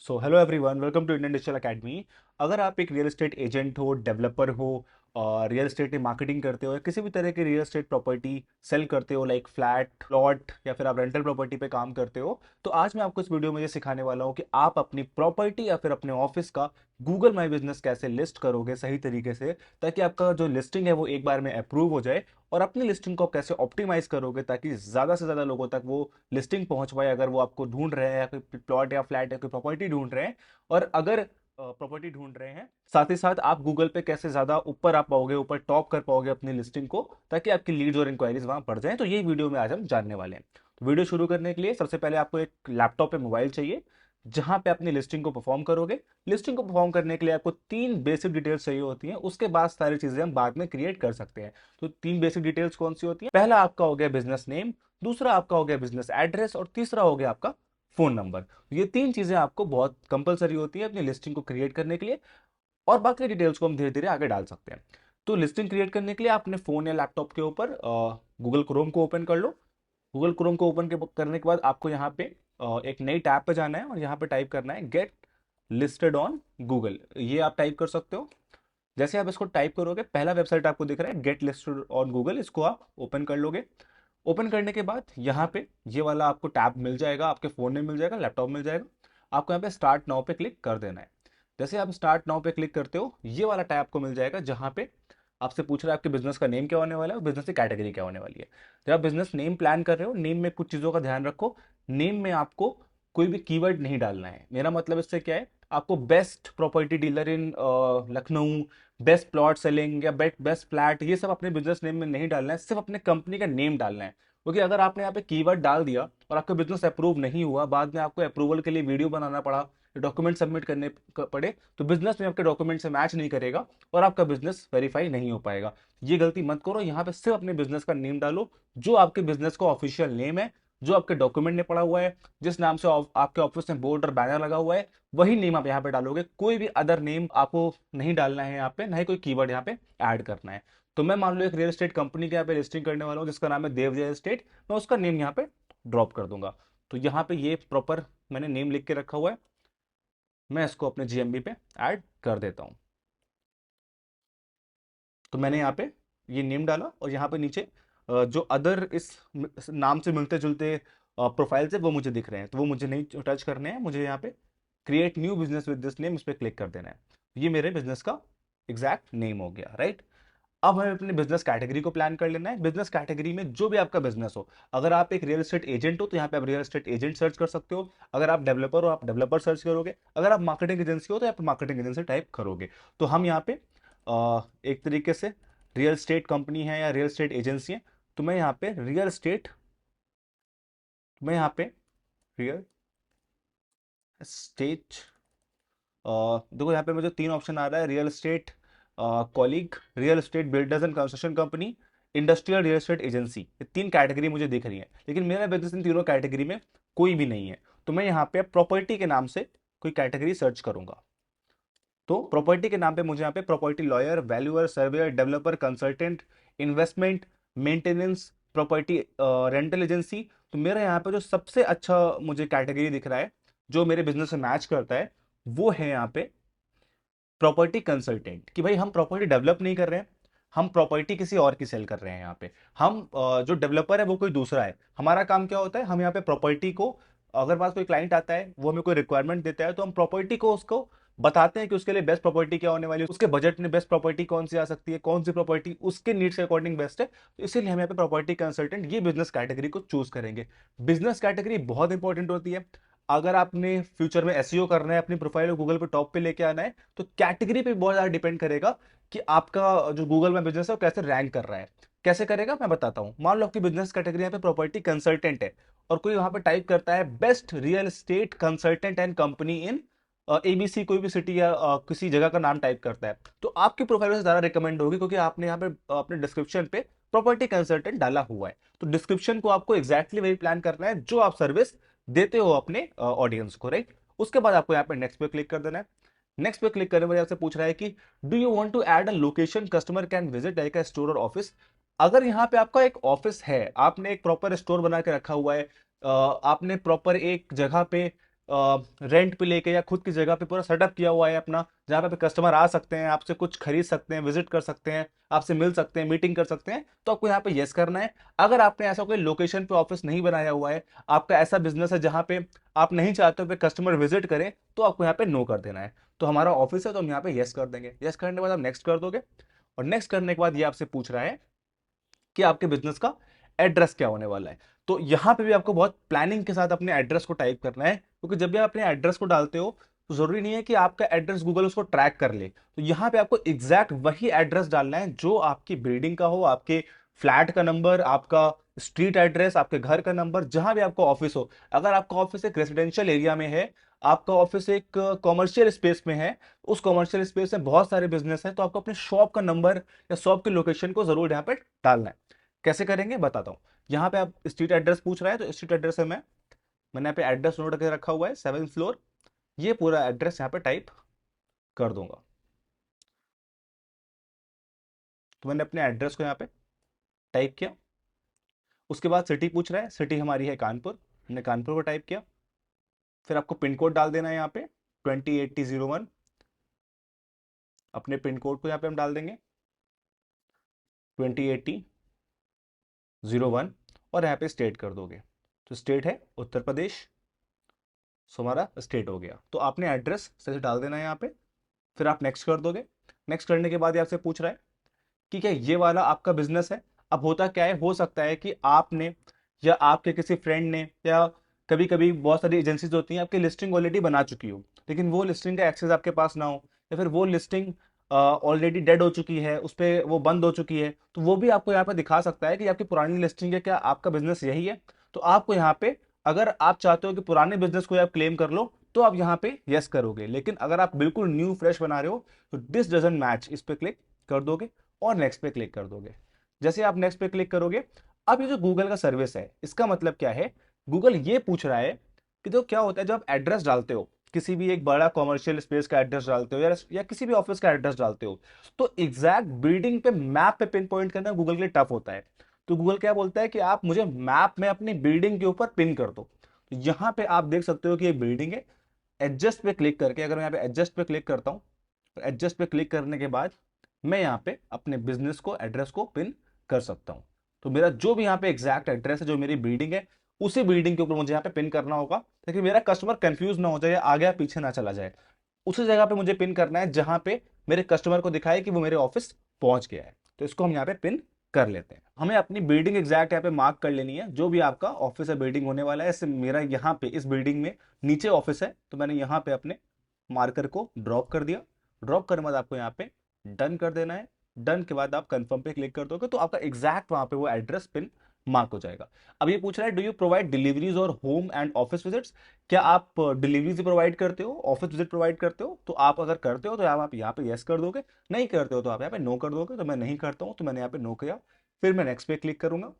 So hello everyone, welcome to Indian Digital Academy. अगर आप एक रियल एस्टेट एजेंट हो, डेवलपर हो और रियल एस्टेट में मार्केटिंग करते हो या किसी भी तरह की रियल एस्टेट प्रॉपर्टी सेल करते हो लाइक फ्लैट प्लॉट या फिर आप रेंटल प्रॉपर्टी पे काम करते हो, तो आज मैं आपको इस वीडियो में ये सिखाने वाला हूँ कि आप अपनी प्रॉपर्टी या फिर अपने ऑफिस का गूगल माई बिजनेस कैसे लिस्ट करोगे सही तरीके से, ताकि आपका जो लिस्टिंग है वो एक बार में अप्रूव हो जाए। और अपनी लिस्टिंग को आप कैसे ऑप्टिमाइज करोगे ताकि ज्यादा से ज्यादा लोगों तक वो लिस्टिंग पहुंच पाए, अगर वो आपको ढूंढ रहे हैं या कोई प्लॉट या फ्लैट या कोई प्रॉपर्टी ढूंढ रहे हैं। और अगर प्रॉपर्टी ढूंढ रहे हैं, साथ ही साथ आप गूगल पे कैसे ज्यादा ऊपर आ पाओगे, ऊपर टॉप कर पाओगे अपनी लिस्टिंग को, ताकि आपकी लीड्स और इंक्वायरीज वहां बढ़ जाएं। तो ये वीडियो में आज हम जानने वाले हैं। तो वीडियो शुरू करने के लिए सबसे पहले आपको एक लैपटॉप पे मोबाइल चाहिए, जहां पे अपनी लिस्टिंग को परफॉर्म करोगे। लिस्टिंग को परफॉर्म करने के लिए आपको तीन बेसिक डिटेल्स चाहिए होती हैं, उसके बाद सारी चीजें हम बाद में क्रिएट कर सकते हैं। तो तीन बेसिक डिटेल्स कौन सी होती है? पहला आपका हो गया बिजनेस नेम, दूसरा आपका हो गया बिजनेस एड्रेस और तीसरा हो गया आपका फोन नंबर। ये तीन चीजें आपको बहुत कंपलसरी होती है अपनी लिस्टिंग को क्रिएट करने के लिए, और बाकी डिटेल्स को हम धीरे धीरे आगे डाल सकते हैं। तो लिस्टिंग क्रिएट करने के लिए आप अपने फोन या लैपटॉप के ऊपर गूगल क्रोम को ओपन कर लो। गूगल क्रोम को ओपन करने के बाद आपको यहाँ पे एक नई टैब पे जाना है और यहाँ पे टाइप करना है गेट लिस्टेड ऑन गूगल। ये आप टाइप कर सकते हो। जैसे आप इसको टाइप करोगे, पहला वेबसाइट आपको दिख रहा है गेट लिस्टेड ऑन गूगल, इसको आप ओपन कर लोगे। ओपन करने के बाद यहाँ पे ये वाला आपको टैब मिल जाएगा, आपके फोन में मिल जाएगा, लैपटॉप मिल जाएगा। आपको यहाँ पे स्टार्ट नाउ पे क्लिक कर देना है। जैसे आप स्टार्ट नाउ पे क्लिक करते हो, ये वाला टैब आपको मिल जाएगा, जहाँ पे आपसे पूछ रहा है आपके बिजनेस का नेम क्या होने वाला है और बिजनेस की कैटेगरी क्या होने वाली है। जब आप बिजनेस नेम प्लान कर रहे हो, नेम में कुछ चीज़ों का ध्यान रखो। नेम में आपको कोई भी कीवर्ड नहीं डालना है। मेरा मतलब इससे क्या है, आपको बेस्ट प्रॉपर्टी डीलर इन लखनऊ, बेस्ट प्लॉट सेलिंग या बेस्ट फ्लैट, ये सब अपने बिजनेस नेम में नहीं डालना है, सिर्फ अपने कंपनी का नेम डालना है। क्योंकि अगर आपने यहाँ पे कीवर्ड डाल दिया और आपका बिजनेस अप्रूव नहीं हुआ, बाद में आपको अप्रूवल के लिए वीडियो बनाना पड़ा, डॉक्यूमेंट सबमिट करने पड़े, तो बिजनेस में आपके डॉक्यूमेंट से मैच नहीं करेगा और आपका बिजनेस वेरीफाई नहीं हो पाएगा। ये गलती मत करो। यहाँ पे सिर्फ अपने बिजनेस का नेम डालो, जो आपके बिजनेस का ऑफिशियल नेम है, जो आपके डॉक्यूमेंट में पड़ा हुआ है, जिस नाम से आपके ऑफिस में बोर्ड और बैनर लगा हुआ है, वही नेम आप यहाँ पे डालोगे। कोई भी अदर नेम आपको नहीं डालना है यहाँ पे, ना ही कोई कीवर्ड यहाँ पे ऐड करना है। तो मैं मान लो एक रियल एस्टेट कंपनी के यहाँ पे लिस्टिंग करने वाला हूँ जिसका नाम है देव रियल एस्टेट, मैं उसका नेम यहाँ पे ड्रॉप कर दूंगा। तो यहाँ पे ये प्रॉपर मैंने नेम लिख के रखा हुआ है, मैं इसको अपने जीएमबी पे ऐड कर देता हूँ। तो मैंने यहाँ पे ये नेम डाला और यहाँ पे नीचे जो अदर इस नाम से मिलते जुलते प्रोफाइल्स है वो मुझे दिख रहे हैं, तो वो मुझे नहीं टच करने हैं। मुझे यहाँ पे create new business with this name, इस पर क्लिक कर देना है। ये मेरे बिजनेस का एग्जैक्ट नेम हो गया, राइट। अब हमें अपने बिजनेस कैटेगरी को प्लान कर लेना है। बिजनेस कैटेगरी में जो भी आपका बिजनेस हो, अगर आप एक रियल एस्टेट एजेंट हो तो यहाँ पे आप रियल एस्टेट एजेंट सर्च कर सकते हो। अगर आप डेवलपर हो, आप डेवलपर सर्च करोगे। अगर आप मार्केटिंग एजेंसी हो तो आप मार्केटिंग एजेंसी टाइप करोगे। तो हम यहाँ पे एक तरीके से रियल एस्टेट कंपनी है या रियल एस्टेट एजेंसी है, तो मैं यहाँ पे रियल एस्टेट देखो यहाँ पे मुझे तीन ऑप्शन आ रहा है, real estate colleague, real estate builders and construction company, industrial real estate agency. ये तीन कैटेगरी मुझे दिख रही है, लेकिन मेरा बिजनेस इन तीनों कैटेगरी में कोई भी नहीं है। तो मैं यहाँ पे प्रॉपर्टी के नाम से कोई कैटेगरी सर्च करूंगा। तो प्रॉपर्टी के नाम पे मुझे यहाँ पे property lawyer, valuer, surveyor, developer, consultant, investment, maintenance, property rental agency. तो मेरा यहाँ पे जो सबसे अच्छा मुझे कैटेगरी दिख रहा है, जो मेरे बिजनेस से मैच करता है, वो है यहाँ पे प्रॉपर्टी कंसल्टेंट। कि भाई हम प्रॉपर्टी डेवलप नहीं कर रहे हैं, हम प्रॉपर्टी किसी और की सेल कर रहे हैं। यहाँ पे हम जो डेवलपर है वो कोई दूसरा है। हमारा काम क्या होता है, हम यहाँ पे प्रॉपर्टी को, अगर पास कोई क्लाइंट आता है, वो हमें कोई रिक्वायरमेंट देता है, तो हम प्रॉपर्टी को उसको बताते हैं कि उसके लिए बेस्ट प्रॉपर्टी क्या होने वाली है, उसके बजट में बेस्ट प्रॉपर्टी कौन सी आ सकती है, कौन सी प्रॉपर्टी उसके नीड्स के अकॉर्डिंग बेस्ट है। तो इसीलिए हम यहाँ पे प्रॉपर्टी कंसल्टेंट ये बिजनेस कैटेगरी को चूज करेंगे। बिजनेस कैटेगरी बहुत इंपॉर्टेंट होती है। अगर आपने फ्यूचर में एसईओ करना है, अपनी प्रोफाइल को गूगल पे टॉप पे लेके आना है, तो कैटेगरी पे बहुत ज्यादा डिपेंड करेगा कि आपका जो गूगल में बिजनेस है वो कैसे रैंक कर रहा है। कैसे करेगा मैं बताता हूं। मान लो आपकी बिजनेस कैटेगरी यहाँ पे प्रॉपर्टी कंसल्टेंट है, और कोई वहां पे टाइप करता है best real estate consultant and company in ABC, कोई भी सिटी या किसी जगह का नाम टाइप करता है, तो आपकी प्रोफाइल से ज्यादा रिकमेंड होगी, क्योंकि आपने यहाँ पे अपने डिस्क्रिप्शन पे प्रॉपर्टी कंसल्टेंट डाला हुआ है। तो डिस्क्रिप्शन को आपको एग्जैक्टली वही प्लान करना है जो आप सर्विस देते हो अपने ऑडियंस को, राइट। उसके बाद आपको यहाँ पे नेक्स्ट पे क्लिक कर देना है। नेक्स्ट पे क्लिक करने पर आपसे पूछ रहा है कि do you want to add a location customer can visit like a store और ऑफिस। अगर यहाँ पे आपका एक ऑफिस है, आपने एक प्रॉपर स्टोर बना के रखा हुआ है, आपने प्रॉपर एक जगह पे रेंट पे लेके या खुद की जगह पे पूरा सेटअप किया हुआ है अपना, जहाँ पे कस्टमर आ सकते हैं, आपसे कुछ खरीद सकते हैं, विजिट कर सकते हैं, आपसे मिल सकते हैं, मीटिंग कर सकते हैं, तो आपको यहाँ पे यस करना है। अगर आपने ऐसा कोई लोकेशन पे ऑफिस नहीं बनाया हुआ है, आपका ऐसा बिजनेस है जहाँ पे आप नहीं चाहते हो कि कस्टमर विजिट करें, तो आपको यहाँ पे नो कर देना है। तो हमारा ऑफिस है तो हम यहाँ पे यस कर देंगे। यस करने के बाद आप नेक्स्ट कर दोगे, और नेक्स्ट करने के बाद ये आपसे पूछ रहा है कि आपके बिजनेस का एड्रेस क्या होने वाला है। तो यहां पे भी आपको बहुत प्लानिंग के साथ अपने एड्रेस को टाइप करना है, क्योंकि जब भी आप अपने एड्रेस को डालते हो तो जरूरी नहीं है कि आपका एड्रेस गूगल उसको ट्रैक कर ले। तो यहां पे आपको एग्जैक्ट वही एड्रेस डालना है जो आपकी बिल्डिंग का हो, आपके फ्लैट का नंबर, आपका स्ट्रीट एड्रेस, आपके घर का नंबर, जहां भी आपका ऑफिस हो। अगर आपका ऑफिस एक रेसिडेंशियल एरिया में है, आपका ऑफिस एक कॉमर्शियल स्पेस में है, उस कॉमर्शियल स्पेस में बहुत सारे बिजनेस हैं, तो आपको अपने शॉप का नंबर या शॉप की लोकेशन को जरूर यहाँ पे डालना है। कैसे करेंगे बताता हूँ। यहाँ पे आप स्ट्रीट एड्रेस पूछ रहा है, तो स्ट्रीट एड्रेस है, मैंने यहाँ पे एड्रेस नोट करके रखा हुआ है 7th फ्लोर। ये पूरा एड्रेस यहाँ पे टाइप कर दूंगा। तो मैंने अपने एड्रेस को यहाँ पे टाइप किया। उसके बाद सिटी पूछ रहा है, सिटी हमारी है कानपुर, हमने कानपुर को टाइप किया। फिर आपको पिन कोड डाल देना है यहाँ पे 208001। अपने पिन कोड को यहाँ पे हम डाल देंगे 208001, और यहाँ पे स्टेट कर दोगे। तो स्टेट है उत्तर प्रदेश, सो हमारा स्टेट हो गया। तो आपने एड्रेस सही डाल देना है यहाँ पे। फिर आप नेक्स्ट कर दोगे। नेक्स्ट करने के बाद ये आपसे पूछ रहा है कि क्या ये वाला आपका बिजनेस है। अब होता क्या है, हो सकता है कि आपने या आपके किसी फ्रेंड ने, या कभी कभी बहुत सारी एजेंसीज होती हैं आपकी लिस्टिंग ऑलरेडी बना चुकी हो, लेकिन वो लिस्टिंग का एक्सेस आपके पास ना हो, या फिर वो लिस्टिंग ऑलरेडी डेड हो चुकी है, उस पर वो बंद हो चुकी है, तो वो भी आपको यहाँ पे दिखा सकता है कि आपकी पुरानी लिस्टिंग है, क्या आपका बिजनेस यही है। तो आपको यहाँ पे, अगर आप चाहते हो कि पुराने बिजनेस को आप क्लेम कर लो, तो आप यहाँ पे यस करोगे। लेकिन अगर आप बिल्कुल न्यू फ्रेश बना रहे हो, तो दिस डजंट मैच, इस पे क्लिक कर दोगे और नेक्स्ट पे क्लिक कर दोगे। जैसे आप नेक्स्ट पे क्लिक करोगे, अब ये जो गूगल का सर्विस है, इसका मतलब क्या है, गूगल ये पूछ रहा है कि तो क्या होता है जब आप एड्रेस डालते हो, किसी भी एक बड़ा कॉमर्शियल स्पेस का एड्रेस डालते हो, या किसी भी ऑफिस का एड्रेस डालते हो, तो एग्जैक्ट बिल्डिंग पे मैप पे पिन पॉइंट करना गूगल के लिए टफ होता है। तो गूगल क्या बोलता है कि आप मुझे मैप में अपनी बिल्डिंग के ऊपर पिन कर दो। तो यहां पे आप देख सकते हो कि एक बिल्डिंग है। एडजस्ट पे क्लिक करके, अगर मैं यहाँ पे एडजस्ट पे क्लिक करता हूँ, तो एडजस्ट पे क्लिक करने के बाद मैं यहाँ पे अपने बिजनेस को, एड्रेस को पिन कर सकता हूँ। तो मेरा जो भी यहाँ पे एग्जैक्ट एड्रेस है, जो मेरी बिल्डिंग है, उसी बिल्डिंग के ऊपर मुझे यहाँ पे पिन करना होगा, ताकि मेरा कस्टमर कंफ्यूज ना हो जाए, आगे या पीछे ना चला जाए। उसी जगह पे मुझे पिन करना है जहां पे मेरे कस्टमर को दिखाए कि वो मेरे ऑफिस पहुंच गया है। तो इसको हम यहाँ पे पिन कर लेते हैं। हमें अपनी बिल्डिंग एग्जैक्ट यहाँ पे मार्क कर लेनी है, जो भी आपका ऑफिस है, बिल्डिंग होने वाला है। ऐसे मेरा यहाँ पे इस बिल्डिंग में नीचे ऑफिस है, तो मैंने यहाँ पे अपने मार्कर को ड्रॉप कर दिया। ड्रॉप करने के बाद आपको यहाँ पे डन कर देना है। डन के बाद आप कंफर्म पे क्लिक कर दोगे, तो आपका एग्जैक्ट वहां पे वो एड्रेस पिन मार्क हो जाएगा। अब ये पूछ रहा है, डू यू प्रोवाइड डिलीवरीज और होम एंड ऑफिस विजिट्स। क्या आप डिलीवरीज प्रोवाइड करते हो, ऑफिस विजिट प्रोवाइड करते हो। तो आप अगर करते हो तो आप यहाँ पे यस कर दोगे, नहीं करते हो तो आप यहाँ पे नो कर दोगे। तो मैं नहीं करता हूँ, तो मैंने यहाँ पे नो किया। फिर मैं नेक्स्ट पे क्लिक करूंगा,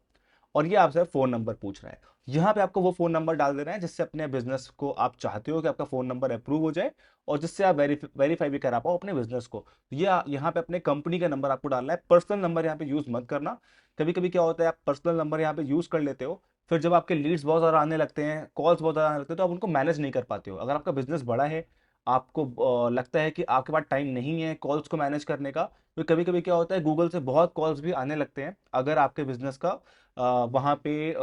और ये आपसे फोन नंबर पूछ रहा है। यहाँ पे आपको वो फोन नंबर डाल देना है जिससे अपने बिजनेस को, आप चाहते हो कि आपका फोन नंबर अप्रूव हो जाए, और जिससे आप वेरीफाई भी करा पाओ अपने बिजनेस को। ये यहाँ पे अपने कंपनी का नंबर आपको डालना है, पर्सनल नंबर यहाँ पे यूज मत करना। कभी कभी क्या होता है, आप पर्सनल नंबर यहाँ पे यूज कर लेते हो, फिर जब आपके लीड्स बहुत ज्यादा आने लगते हैं, कॉल्स बहुत ज्यादा आने लगते हैं, तो आप उनको मैनेज नहीं कर पाते हो। अगर आपका बिजनेस बड़ा है, आपको लगता है कि आपके पास टाइम नहीं है कॉल्स को मैनेज करने का, तो कभी कभी क्या होता है, गूगल से बहुत कॉल्स भी आने लगते हैं। अगर आपके बिजनेस का वहाँ पे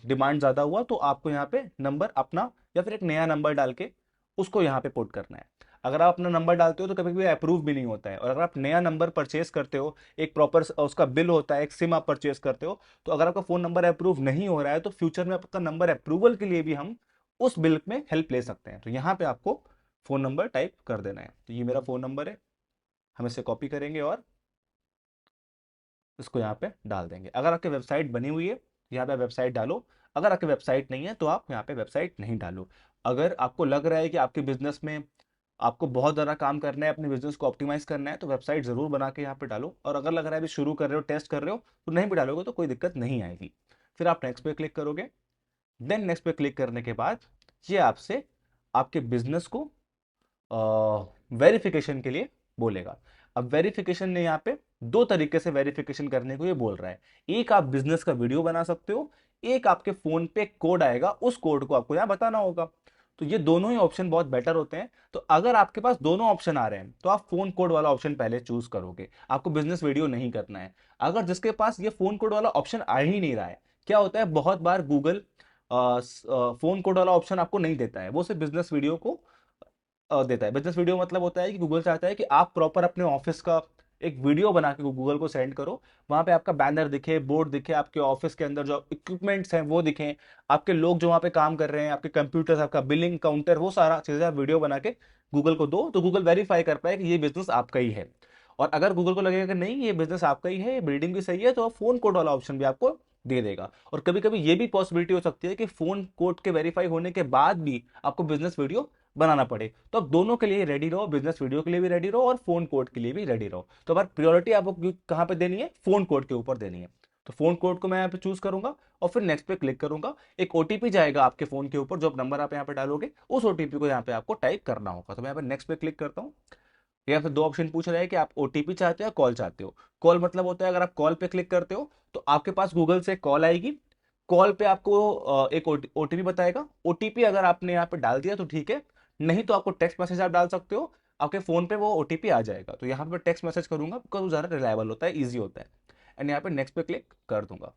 डिमांड ज़्यादा हुआ, तो आपको यहाँ पे नंबर अपना या फिर एक नया नंबर डाल के उसको यहाँ पे पुट करना है। अगर आप अपना नंबर डालते हो तो कभी कभी अप्रूव भी नहीं होता है, और अगर आप नया नंबर परचेस करते हो, एक प्रॉपर उसका बिल होता है, एक सिम आप परचेस करते हो, तो अगर आपका फ़ोन नंबर अप्रूव नहीं हो रहा है, तो फ्यूचर में आपका नंबर अप्रूवल के लिए भी हम उस बिल में हेल्प ले सकते हैं। तो यहाँ पे आपको फ़ोन नंबर टाइप कर देना है। तो ये मेरा फ़ोन नंबर है, हम इसे कॉपी करेंगे और इसको यहाँ पे डाल देंगे। अगर आपकी वेबसाइट बनी हुई है, यहाँ पे वेबसाइट डालो। अगर आपकी वेबसाइट नहीं है, तो आप यहाँ पे वेबसाइट नहीं डालो। अगर आपको लग रहा है कि आपके बिजनेस में आपको बहुत ज़्यादा काम करना है, अपने बिजनेस को ऑप्टिमाइज करना है, तो वेबसाइट जरूर बना के यहाँ पे डालो। और अगर लग रहा है अभी शुरू कर रहे हो, टेस्ट कर रहे हो, तो नहीं भी डालोगे तो कोई दिक्कत नहीं आएगी। फिर आप नेक्स्ट पे क्लिक करोगे। देन नेक्स्ट पे क्लिक करने के बाद ये आपसे आपके बिजनेस को वेरिफिकेशन के लिए बोलेगा। अब वेरिफिकेशन ने यहाँ पे दो तरीके से वेरिफिकेशन करने को ये बोल रहा है। एक, आप बिजनेस का वीडियो बना सकते हो। एक, आपके फोन पे कोड आएगा, उस कोड को आपको यहाँ बताना होगा। तो ये दोनों ही ऑप्शन बहुत बेटर होते हैं। तो अगर आपके पास दोनों ऑप्शन आ रहे हैं तो आप फोन कोड वाला ऑप्शन पहले चूज करोगे, आपको बिजनेस वीडियो नहीं करना है। अगर जिसके पास ये फोन कोड वाला ऑप्शन आ ही नहीं रहा है, क्या होता है बहुत बार गूगल फोन कोड वाला ऑप्शन आपको नहीं देता है, वो सिर्फ बिजनेस वीडियो को देता है। बिजनेस वीडियो मतलब होता है कि गूगल चाहता है कि आप प्रॉपर अपने ऑफिस का एक वीडियो बना के गूगल को सेंड करो, वहां पे आपका बैनर दिखे, बोर्ड दिखे, आपके ऑफिस के अंदर जो इक्विपमेंट्स हैं वो दिखें, आपके लोग जो वहां पे काम कर रहे हैं, आपके कंप्यूटर्स, आपका बिलिंग काउंटर, वो सारा चीजें आप वीडियो बना के गूगल को दो, तो गूगल वेरीफाई कर पाए कि ये बिजनेस आपका ही है। और अगर गूगल को लगेगा कि नहीं ये बिजनेस आपका ही है, ये बिल्डिंग भी सही है, तो फोन कोड वाला ऑप्शन भी आपको दे देगा। और कभी कभी ये भी पॉसिबिलिटी हो सकती है कि फोन कोड के वेरीफाई होने के बाद भी आपको बिजनेस वीडियो बनाना पड़े, तो आप दोनों के लिए रेडी रहो, बिजनेस वीडियो के लिए भी रेडी रहो और फोन कोड के लिए भी रेडी रहो। तो हमारी प्रायोरिटी आपको कहाँ पे देनी है, फोन कोड के ऊपर देनी है। तो फोन कोड को मैं यहाँ पे चूज करूंगा और फिर नेक्स्ट पे क्लिक करूंगा। एक ओटीपी जाएगा आपके फोन के ऊपर, जो आप नंबर आप यहाँ पे डालोगे उस ओटीपी को यहाँ पे आपको टाइप करना होगा। तो मैं यहाँ पे नेक्स्ट पे क्लिक करता हूँ। या फिर दो ऑप्शन पूछ रहा है कि आप ओटीपी चाहते हो या कॉल चाहते हो। कॉल मतलब होता है अगर आप कॉल पे क्लिक करते हो तो आपके पास गूगल से कॉल आएगी, कॉल पे आपको एक ओटीपी बताएगा। ओटीपी अगर आपने यहाँ पे डाल दिया तो ठीक है, नहीं तो आपको टेक्स्ट मैसेज आप डाल सकते हो, आपके फोन पे वो ओटीपी आ जाएगा। तो यहाँ पे टेक्स्ट मैसेज करूंगा बिकॉज वो ज़्यादा रिलायबल होता है, ईजी होता है। एंड यहाँ पे नेक्स्ट पे क्लिक कर दूंगा।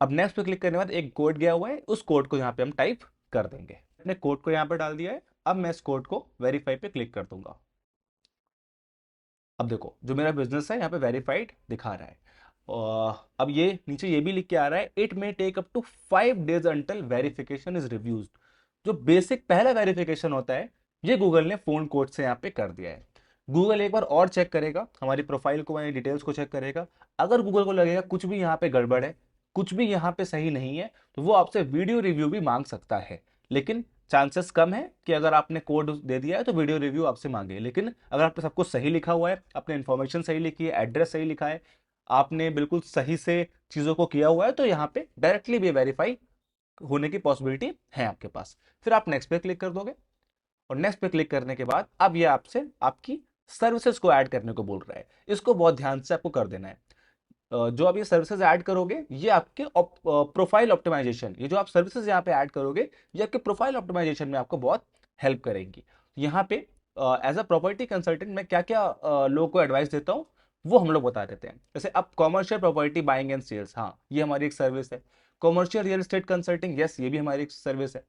अब नेक्स्ट पे क्लिक करने के बाद एक कोड गया हुआ है, उस कोड को यहाँ पे हम टाइप कर देंगे। मैंने कोड को यहाँ पे डाल दिया है, अब मैं इस कोड को वेरीफाई पे क्लिक कर दूंगा। अब देखो जो मेरा बिजनेस है यहाँ पे वेरीफाइड दिखा रहा है। अब ये नीचे ये भी लिख के आ रहा है, it may take up to 5 days until verification is reviews. जो बेसिक पहला वेरिफिकेशन होता है ये गूगल ने फोन कोड से यहाँ पे कर दिया है। गूगल एक बार और चेक करेगा हमारी प्रोफाइल को, हमारी डिटेल्स को चेक करेगा। अगर गूगल को लगेगा कुछ भी यहाँ पे गड़बड़ है, कुछ भी यहाँ पे सही नहीं है, तो वो आपसे वीडियो रिव्यू भी मांग सकता है। लेकिन चांसेस कम है कि अगर आपने कोड दे दिया है तो वीडियो रिव्यू आपसे मांगे। लेकिन अगर आपने सब कुछ सही लिखा हुआ है, आपने इन्फॉर्मेशन सही लिखी है, एड्रेस सही लिखा है, आपने बिल्कुल सही से चीज़ों को किया हुआ है, तो यहाँ पे डायरेक्टली भी वेरीफाई होने की पॉसिबिलिटी है आपके पास। फिर आप नेक्स्ट पे क्लिक कर दोगे और नेक्स्ट पे क्लिक करने के बाद अब ये आपसे आपकी सर्विसेज को ऐड करने को बोल रहा है। इसको बहुत ध्यान से आपको कर देना है। जो आप ये सर्विसेज ऐड करोगे ये आपके प्रोफाइल ऑप्टिमाइजेशन, ये जो आप सर्विसेज यहाँ पे ऐड करोगे ये आपके प्रोफाइल ऑप्टिमाइजेशन में आपको बहुत हेल्प करेंगी। यहाँ पे एज अ प्रॉपर्टी कंसल्टेंट मैं क्या क्या लोगों को एडवाइस देता हूँ वो हम लोग बता देते हैं। जैसे अब commercial property buying and sales, हाँ ये हमारी एक सर्विस है। Commercial real estate consulting, yes ये भी हमारी एक सर्विस है।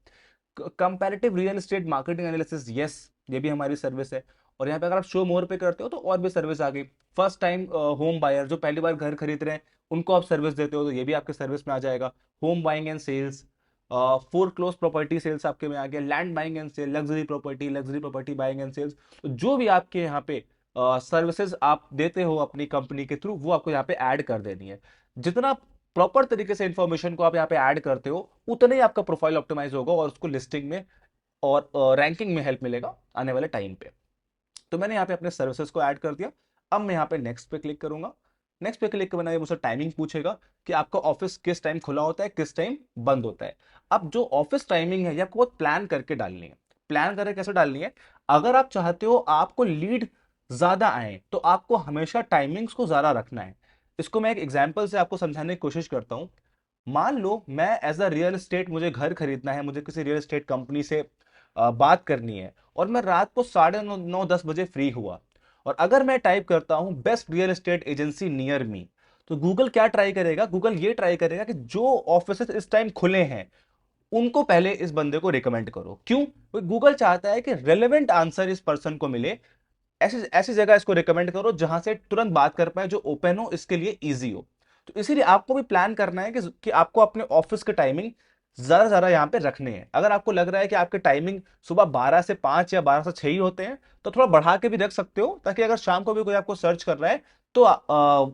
Comparative real estate marketing analysis, yes ये भी हमारी सर्विस है। और यहाँ पे अगर आप शो मोर पे करते हो तो और भी सर्विस आ गई। फर्स्ट टाइम होम बायर जो पहली बार घर खरीद रहे हैं उनको आप सर्विस देते हो तो ये भी आपके सर्विस में आ जाएगा। Home buying and sales, foreclose property sales आपके में आ गया। Land buying and sale, luxury property buying and sales. तो जो भी आपके यहाँ पे सर्विसेज आप देते हो अपनी कंपनी के थ्रू वो आपको यहाँ पे ऐड कर देनी है। जितना प्रॉपर तरीके से इंफॉर्मेशन को आप यहाँ पे ऐड करते हो उतना ही आपका प्रोफाइल ऑप्टिमाइज होगा और उसको लिस्टिंग में और रैंकिंग में हेल्प मिलेगा आने वाले टाइम पे। तो मैंने यहाँ पे अपने सर्विसेज को ऐड कर दिया। अब मैं यहाँ पे नेक्स्ट पे क्लिक करूंगा। नेक्स्ट पे क्लिक करना, ये मुझसे टाइमिंग पूछेगा कि आपका ऑफिस किस टाइम खुला होता है, किस टाइम बंद होता है। अब जो ऑफिस टाइमिंग है ये आपको प्लान करके डालनी है। प्लान करके कैसे डालनी है, अगर आप चाहते हो आपको लीड ज्यादा आए तो आपको हमेशा टाइमिंग्स को ज्यादा रखना है। इसको मैं एक एग्जाम्पल से आपको समझाने की कोशिश करता हूं। मान लो मैं एज अ रियल एस्टेट, मुझे घर खरीदना है, मुझे किसी रियल एस्टेट कंपनी से बात करनी है और मैं रात को 9:30 10 बजे फ्री हुआ और अगर मैं टाइप करता हूं best real estate agency near me, तो गूगल क्या ट्राई करेगा, गूगल ये ट्राई करेगा कि जो ऑफिस इस टाइम खुले हैं उनको पहले इस बंदे को रिकमेंड करो। क्यों? गूगल चाहता है कि रेलेवेंट आंसर इस पर्सन को मिले। ऐसी ऐसी जगह इसको रिकमेंड करो जहां से तुरंत बात कर पाए, जो ओपन हो, इसके लिए इजी हो। तो इसीलिए आपको भी प्लान करना है कि आपको अपने ऑफिस के टाइमिंग ज्यादा ज्यादा यहाँ पे रखने हैं। अगर आपको लग रहा है कि आपके टाइमिंग सुबह 12 से 5 या 12 से 6 ही होते हैं तो थोड़ा बढ़ा के भी रख सकते हो, ताकि अगर शाम को भी कोई आपको सर्च कर रहा है तो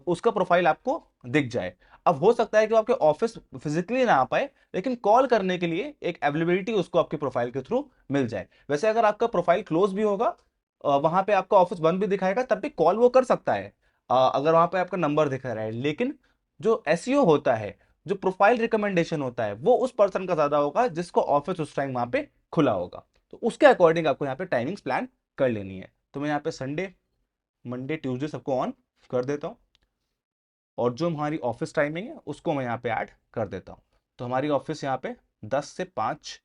उसका प्रोफाइल आपको दिख जाए। अब हो सकता है कि वो आपके ऑफिस फिजिकली ना आ पाए, लेकिन कॉल करने के लिए एक अवेलेबिलिटी उसको आपके प्रोफाइल के थ्रू मिल जाए। वैसे अगर आपका प्रोफाइल क्लोज भी होगा, वहां पे आपका ऑफिस बंद भी दिखाएगा, तब भी कॉल वो कर सकता है अगर वहां पे आपका नंबर दिखा रहा है। लेकिन जो एसईओ होता है, जो प्रोफाइल रिकमेंडेशन होता है, वो उस पर्सन का ज्यादा होगा जिसको ऑफिस उस टाइम वहां पे खुला होगा। तो उसके अकॉर्डिंग आपको यहाँ पे टाइमिंग्स प्लान कर लेनी है। तो मैं यहाँ पे संडे मंडे ट्यूसडे सबको ऑन कर देता हूँ और जो हमारी ऑफिस टाइमिंग है उसको मैं यहाँ पे ऐड कर देता हूँ। तो हमारी ऑफिस यहाँ पे 10 से 5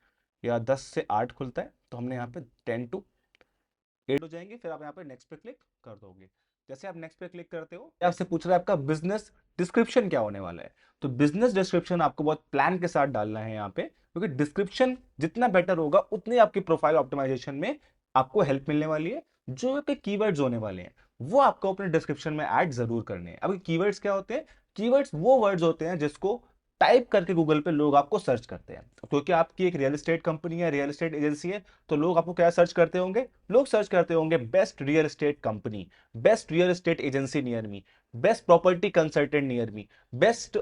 या 10 से 8 खुलता है, तो हमने यहाँ पे 10 to 8 हो जाएंगे। फिर आप यहाँ पे नेक्स्ट पे क्लिक कर दोगे। जैसे आप नेक्स्ट पे क्लिक करते हो, ये आपसे पूछ रहा है आपका बिजनेस डिस्क्रिप्शन क्या होने वाला है। तो बिजनेस डिस्क्रिप्शन आपको बहुत प्लान के साथ डालना है यहाँ पे, क्योंकि डिस्क्रिप्शन जितना बेटर होगा उतनी आपकी प्रोफाइल ऑप्टिमाइजेशन में आपको हेल्प मिलने वाली है। जो आपके कीवर्ड्स होने वाले हैं वो आपको अपने डिस्क्रिप्शन में ऐड जरूर करने हैं। अब कीवर्ड्स क्या होते हैं? कीवर्ड्स वो वर्ड्स होते हैं जिसको टाइप करके गूगल पे लोग आपको सर्च करते हैं। क्योंकि आपकी एक रियल एस्टेट कंपनी है, रियल एस्टेट एजेंसी है, तो लोग आपको क्या सर्च करते होंगे? लोग सर्च करते होंगे best real estate company, best real estate agency near me, best property consultant near me, best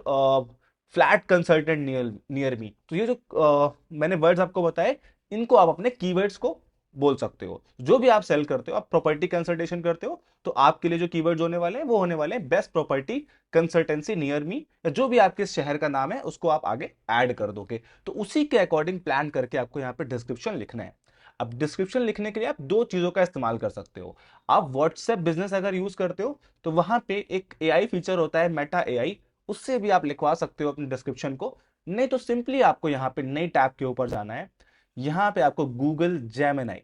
flat consultant near me. तो ये जो मैंने वर्ड्स आपको बताए, इनको आप अपने कीवर्ड्स को बोल सकते हो। जो भी आप सेल करते हो, आप प्रॉपर्टी कंसल्टेशन करते हो, तो आपके लिए जो कीवर्ड्स होने वाले हैं वो होने वाले हैं best property consultancy near me, या जो भी आपके शहर का नाम है उसको आप आगे ऐड कर दोगे। तो उसी के अकॉर्डिंग प्लान करके आपको यहाँ पे डिस्क्रिप्शन लिखना है। अब डिस्क्रिप्शन लिखने के लिए आप दो चीजों का इस्तेमाल कर सकते हो। आप व्हाट्सएप बिजनेस अगर यूज करते हो तो वहां पे एक एआई फीचर होता है, मेटा एआई, उससे भी आप लिखवा सकते हो अपने डिस्क्रिप्शन को। नहीं तो सिंपली आपको यहाँ पे नई टैब के ऊपर जाना है। यहाँ पे आपको गूगल जेमिनाई,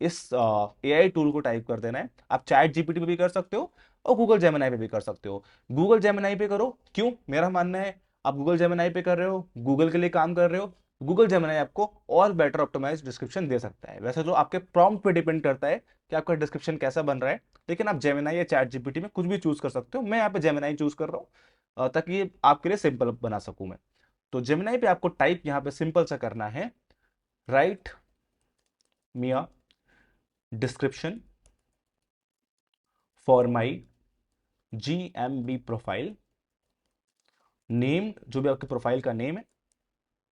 इस एआई टूल को टाइप कर देना है। आप चैट जीपीटी पे भी कर सकते हो और गूगल जेमिनाई पे भी कर सकते हो। गूगल जेमिनाई पे करो, क्यों? मेरा मानना है आप गूगल जेमिनाई पे कर रहे हो, गूगल के लिए काम कर रहे हो, गूगल जेमिनाई आपको और बेटर ऑप्टिमाइज डिस्क्रिप्शन दे सकता है। वैसे तो आपके प्रॉम्प्ट पे डिपेंड करता है कि आपका डिस्क्रिप्शन कैसा बन रहा है, लेकिन आप जेमिनाई या चैट जीपीटी में कुछ भी चूज कर सकते हो। मैं यहाँ पे जेमिनाई चूज कर रहा हूँ ताकि ये आपके लिए सिंपल बना सकूं मैं। तो जेमिनाई पे आपको टाइप यहाँ पे सिंपल सा करना है, write me a description for my GMB profile. Name, जो भी आपके प्रोफाइल का नेम है,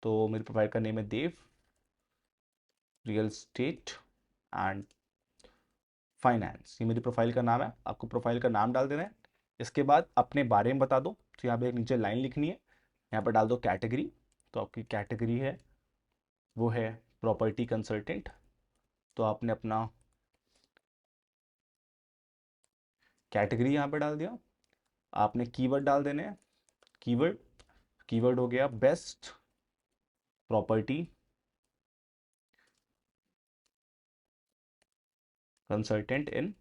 तो मेरी प्रोफाइल का नेम है देव रियल स्टेट एंड फाइनेंस। ये मेरी प्रोफाइल का नाम है, आपको प्रोफाइल का नाम डाल देना है। इसके बाद अपने बारे में बता दो, तो यहाँ पे एक नीचे लाइन लिखनी है, यहाँ पर डाल दो कैटेगरी। तो आपकी कैटेगरी है वो है प्रॉपर्टी कंसल्टेंट, तो आपने अपना कैटेगरी यहाँ पे डाल दिया। आपने कीवर्ड डाल देने हैं। कीवर्ड कीवर्ड हो गया बेस्ट प्रॉपर्टी कंसल्टेंट इन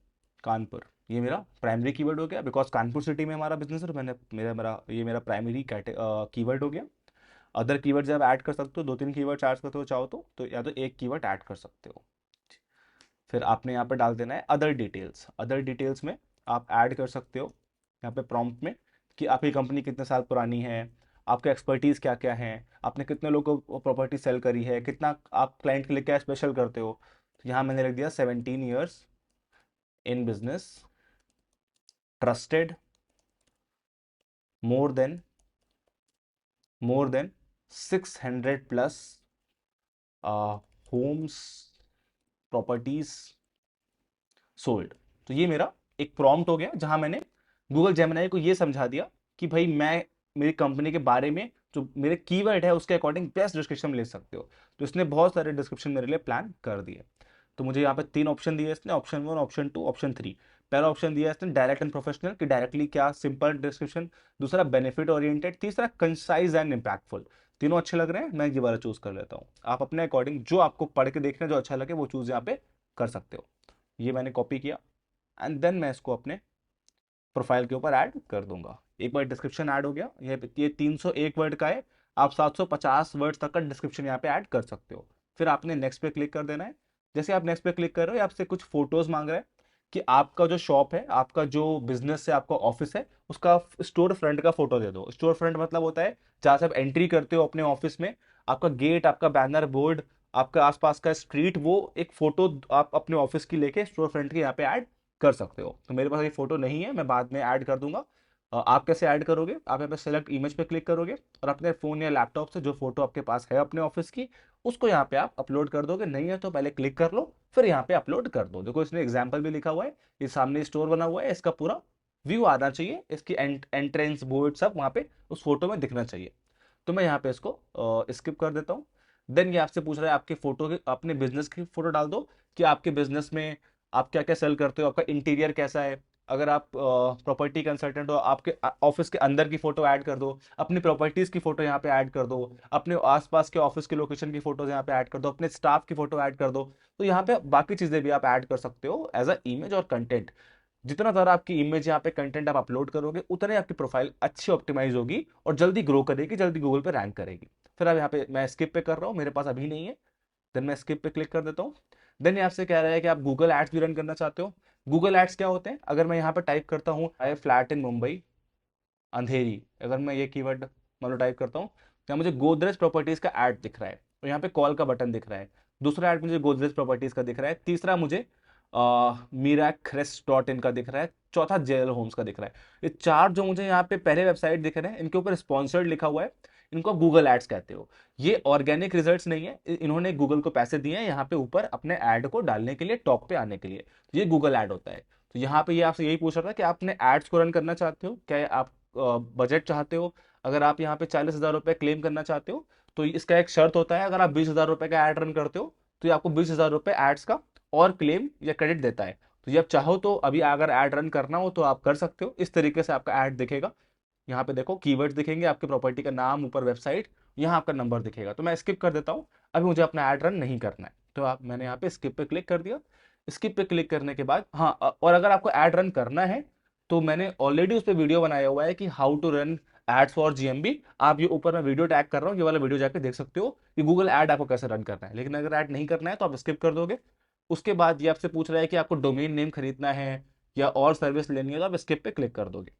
कानपुर। ये मेरा प्राइमरी कीवर्ड हो गया, बिकॉज कानपुर सिटी में हमारा बिजनेस है, तो मैंने मेरा मेरा ये मेरा प्राइमरी कीवर्ड हो गया। अदर कीवर्ड जब ऐड कर सकते हो, 2-3 कीवर्ड ऐड करते हो चाहो तो या तो एक कीवर्ड ऐड कर सकते हो। फिर आपने यहाँ पे डाल देना है अदर डिटेल्स। अदर डिटेल्स में आप ऐड कर सकते हो यहाँ पे प्रॉम्प्ट में कि आपकी कंपनी कितने साल पुरानी है, आपका एक्सपर्टीज क्या क्या है, आपने कितने लोगों को प्रॉपर्टी सेल करी है, कितना आप क्लाइंट के लिए क्या स्पेशल करते हो। तो यहाँ मैंने लिख दिया 17 years in business, trusted, more than more than 600+ homes properties sold. तो ये मेरा एक प्रॉम्प्ट हो गया जहां मैंने गूगल जेमिनाई को ये समझा दिया कि भाई मैं मेरी कंपनी के बारे में जो मेरे कीवर्ड है उसके अकॉर्डिंग बेस्ट डिस्क्रिप्शन ले सकते हो। तो इसने बहुत सारे डिस्क्रिप्शन मेरे लिए प्लान कर दिए। तो मुझे यहाँ पे 3 ऑप्शन दिए इसने, ऑप्शन 1, ऑप्शन 2, ऑप्शन 3। पहला ऑप्शन दिया इसने डायरेक्ट एंड प्रोफेशनल, कि डायरेक्टली क्या सिंपल डिस्क्रिप्शन। दूसरा बेनिफिट ओरिएंटेड। तीसरा कंसाइज एंड इम्पैक्टफुल। तीनों अच्छे लग रहे हैं, मैं ये वाला चूज कर लेता हूँ। आप अपने अकॉर्डिंग जो आपको पढ़ के देखना जो अच्छा लगे वो चूज यहाँ पे कर सकते हो। ये मैंने कॉपी किया एंड देन मैं इसको अपने प्रोफाइल के ऊपर ऐड कर दूंगा। एक बार डिस्क्रिप्शन ऐड हो गया, ये 301 वर्ड का है, आप 750 वर्ड तक का डिस्क्रिप्शन यहाँ पे ऐड कर सकते हो। फिर आपने नेक्स्ट पे क्लिक कर देना है। जैसे आप नेक्स्ट पे क्लिक कर रहे हो, आपसे कुछ फोटोज मांग रहा है कि आपका जो शॉप है, आपका जो बिजनेस है, आपका ऑफिस है, उसका स्टोर फ्रंट का फोटो दे दो। स्टोर फ्रंट मतलब होता है जहां से आप एंट्री करते हो अपने ऑफिस में, आपका गेट, आपका बैनर बोर्ड, आपका आसपास का स्ट्रीट, वो एक फोटो आप अपने ऑफिस की लेके स्टोर फ्रंट के यहाँ पे ऐड कर सकते हो। तो मेरे पास ये फोटो नहीं है, मैं बाद में ऐड कर दूंगा। आप कैसे ऐड करोगे? आप यहाँ पे सेलेक्ट इमेज पे क्लिक करोगे और अपने फोन या लैपटॉप से जो फोटो आपके पास है अपने ऑफिस की, उसको यहाँ पे आप अपलोड कर दोगे। नहीं है तो पहले क्लिक कर लो, फिर यहाँ पे अपलोड कर दो। देखो इसमें एग्जाम्पल भी लिखा हुआ है, ये सामने स्टोर बना हुआ है, इसका पूरा व्यू आना चाहिए, इसकी एंट्रेंस बोर्ड सब वहाँ पे उस फोटो में दिखना चाहिए। तो मैं यहाँ पे इसको स्किप कर देता हूँ। देन ये आपसे पूछ रहा है आपके फोटो के, अपने बिजनेस की फोटो डाल दो कि आपके बिजनेस में आप क्या क्या सेल करते हो, आपका इंटीरियर कैसा है, अगर आप प्रॉपर्टी कंसल्टेंट हो, आपके ऑफिस के अंदर की फोटो ऐड कर दो, अपनी प्रॉपर्टीज की फोटो यहाँ पे ऐड कर दो, अपने आसपास के ऑफिस के लोकेशन की फोटोज यहाँ पे ऐड कर दो, अपने स्टाफ की फोटो ऐड कर दो। तो यहाँ पे बाकी चीजें भी आप ऐड कर सकते हो एज अ इमेज और कंटेंट। जितना ज़्यादा आपकी इमेज यहाँ पे कंटेंट आप अपलोड करोगे, उतने आपकी प्रोफाइल अच्छी ऑप्टिमाइज होगी और जल्दी ग्रो करेगी, जल्दी गूगल पे रैंक करेगी। फिर अब यहाँ पे मैं स्किप पे कर रहा हूँ, मेरे पास अभी नहीं है। देन मैं स्किप पे क्लिक कर देता हूँ। देन ये आपसे कह रहा है कि आप गूगल एड्स भी रन करना चाहते हो। गूगल एड्स क्या होते हैं? अगर मैं यहाँ पे टाइप करता हूँ आई फ्लैट इन मुंबई अंधेरी, अगर मैं ये कीवर्ड मान लो टाइप करता हूँ, तो यहाँ मुझे गोदरेज प्रॉपर्टीज का ऐड दिख रहा है और यहाँ पे कॉल का बटन दिख रहा है। दूसरा ऐड मुझे गोदरेज प्रॉपर्टीज का दिख रहा है। तीसरा मुझे मीरा क्रेस्ट डॉट इन का दिख रहा है। चौथा जेएल होम्स का दिख रहा है। ये चार जो मुझे यहाँ पे पहले वेबसाइट दिख रहे हैं, इनके ऊपर स्पॉन्सर्ड लिखा हुआ है। इनको आप गूगल एड्स कहते हो। ये ऑर्गेनिक रिजल्ट्स नहीं है, इन्होंने गूगल को पैसे दिए हैं यहाँ पे ऊपर अपने ऐड को डालने के लिए, टॉप पे आने के लिए। तो ये गूगल ऐड होता है। तो यहाँ पे ये आपसे यही पूछ रहा था कि आप अपने एड्स को रन करना चाहते हो क्या, आप बजट चाहते हो। अगर आप यहाँ पे 40,000 रुपये क्लेम करना चाहते हो, तो इसका एक शर्त होता है, अगर आप 20,000 रुपये का ऐड रन करते हो, तो ये आपको 20,000 रुपये एड्स का और क्लेम या क्रेडिट देता है। तो ये आप चाहो तो अभी अगर ऐड रन करना हो तो आप कर सकते हो। इस तरीके से आपका ऐड दिखेगा। यहाँ पे देखो कीवर्ड्स दिखेंगे, आपके प्रॉपर्टी का नाम, ऊपर वेबसाइट, यहाँ आपका नंबर दिखेगा। तो मैं स्किप कर देता हूँ, अभी मुझे अपना ऐड रन नहीं करना है। तो आप मैंने यहाँ पे स्किप पे क्लिक कर दिया। स्किप पे क्लिक करने के बाद हाँ, और अगर आपको ऐड रन करना है तो मैंने ऑलरेडी उस पर वीडियो बनाया हुआ है कि how to run ads for GMB. आप ये ऊपर मैं वीडियो टैग कर रहा हूँ, ये वाला वीडियो जाके देख सकते हो कि गूगल ऐड आपको कैसे रन करना है। लेकिन अगर ऐड नहीं करना है तो आप स्किप कर दोगे। उसके बाद ये आपसे पूछ रहा है कि आपको डोमेन नेम खरीदना है या और सर्विस लेनी है, तो आप स्किप पे क्लिक कर दोगे।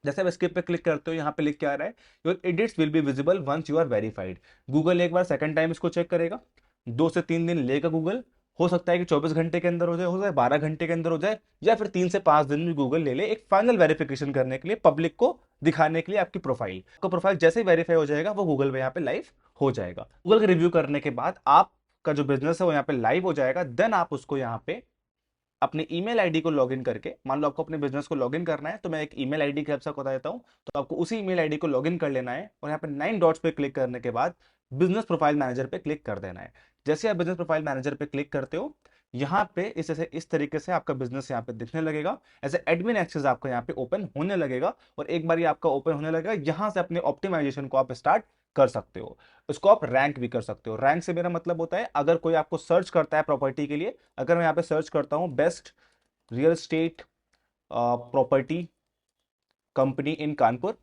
जैसे आप स्किप पे क्लिक करते हो, यहाँ पे लिख के आ रहा है your edits will be visible once you are verified. Google एक बार सेकंड टाइम इसको चेक करेगा, 2 से 3 दिन लेगा गूगल। हो सकता है कि 24 घंटे के अंदर हो जाए, हो जाए 12 घंटे के अंदर हो जाए, या फिर 3 से 5 दिन में गूगल ले ले एक फाइनल वेरिफिकेशन करने के लिए, पब्लिक को दिखाने के लिए आपकी प्रोफाइल। आपका प्रोफाइल जैसे ही वेरीफाई हो जाएगा, वो गूगल पे यहाँ पे लाइव हो जाएगा। गूगल का रिव्यू करने के बाद आपका जो बिजनेस है वो यहाँ पे लाइव हो जाएगा। देन आप उसको यहाँ पे अपने ईमेल आईडी को लॉगिन करके, मान लो आपको अपने बिजनेस को लॉगिन करना है, तो मैं एक ईमेल आईडी के आपसे बता देता हूँ। तो आपको उसी ईमेल आईडी को लॉगिन कर लेना है और यहाँ पे 9 डॉट्स पे क्लिक करने के बाद बिजनेस प्रोफाइल मैनेजर पे क्लिक कर देना है। जैसे आप बिजनेस प्रोफाइल मैनेजर पे क्लिक करते हो, यहाँ पे इस तरीके से आपका बिजनेस यहाँ पे दिखने लगेगा। ऐसे एडमिन एक्सेस आपका यहाँ पे ओपन होने लगेगा और एक बार ये आपका ओपन होने लगेगा, यहाँ से अपने ऑप्टिमाइजेशन को आप स्टार्ट कर सकते हो। इसको आप रैंक भी कर सकते हो। रैंक से मेरा मतलब होता है, अगर कोई आपको सर्च करता है प्रॉपर्टी के लिए, अगर मैं यहाँ पे सर्च करता हूँ best real estate property company इन कानपुर,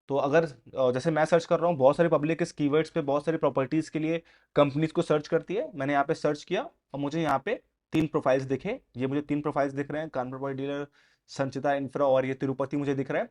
तो अगर जैसे मैं सर्च कर रहा हूँ, बहुत सारी पब्लिक इस कीवर्ड्स पे बहुत सारी प्रॉपर्टीज के लिए कंपनीज को सर्च करती है। मैंने यहाँ पे सर्च किया और मुझे यहाँ पे 3 प्रोफाइल्स दिखे। ये मुझे 3 प्रोफाइल्स दिख रहे हैं, कानपुर प्रॉपर्टी डीलर, संचिता इंफ्रा और ये तिरुपति मुझे दिख रहा है।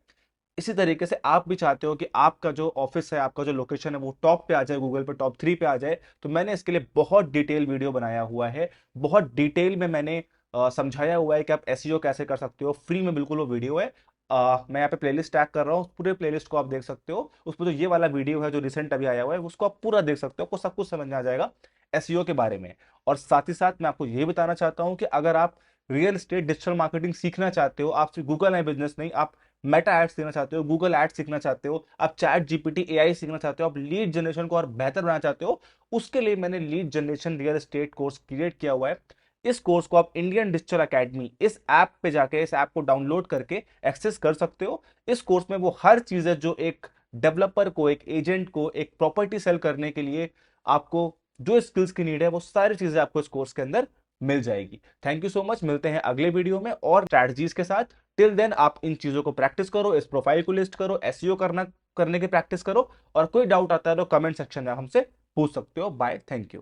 इसी तरीके से आप भी चाहते हो कि आपका जो ऑफिस है, आपका जो लोकेशन है, वो टॉप पे आ जाए, गूगल पे टॉप 3 पे आ जाए। तो मैंने इसके लिए बहुत डिटेल वीडियो बनाया हुआ है। बहुत डिटेल में मैंने समझाया हुआ है कि आप एसईओ कैसे कर सकते हो। फ्री में बिल्कुल वो वीडियो है। मैं यहाँ पे प्लेलिस्ट टैग कर रहा हूँ, पूरे प्लेलिस्ट को आप देख सकते हो। उसमें जो ये वाला वीडियो है जो रिसेंट अभी आया हुआ है, उसको आप पूरा देख सकते हो, आपको सब कुछ समझ में आ जाएगा एसईओ के बारे में। और साथ ही साथ मैं आपको ये बताना चाहता हूँ कि अगर आप रियल एस्टेट डिजिटल मार्केटिंग सीखना चाहते हो, आप सिर्फ गूगल है बिजनेस नहीं, आप मेटा एड्स सीखना चाहते हो, गूगल एड्स सीखना चाहते हो, आप चैट जीपीटी एआई सीखना चाहते हो, आप लीड जनरेशन को और बेहतर बनाना चाहते हो, उसके लिए मैंने lead generation real estate course create किया हुआ है। इस कोर्स को आप इंडियन डिजिटल एकेडमी इस ऐप पे जाके, इस ऐप को डाउनलोड करके एक्सेस कर सकते हो। इस कोर्स में वो हर चीज है जो एक डेवलपर को, एक एजेंट को, एक प्रॉपर्टी सेल करने के लिए आपको जो स्किल्स की नीड है, वो सारी चीजें आपको इस कोर्स के अंदर मिल जाएगी। Thank you so much. मिलते हैं अगले वीडियो में और स्ट्रैटेजीज के साथ। टिल देन आप इन चीजों को प्रैक्टिस करो, इस प्रोफाइल को लिस्ट करो, एसईओ करने की प्रैक्टिस करो। और कोई डाउट आता है तो कमेंट सेक्शन में हमसे पूछ सकते हो। Bye, thank you.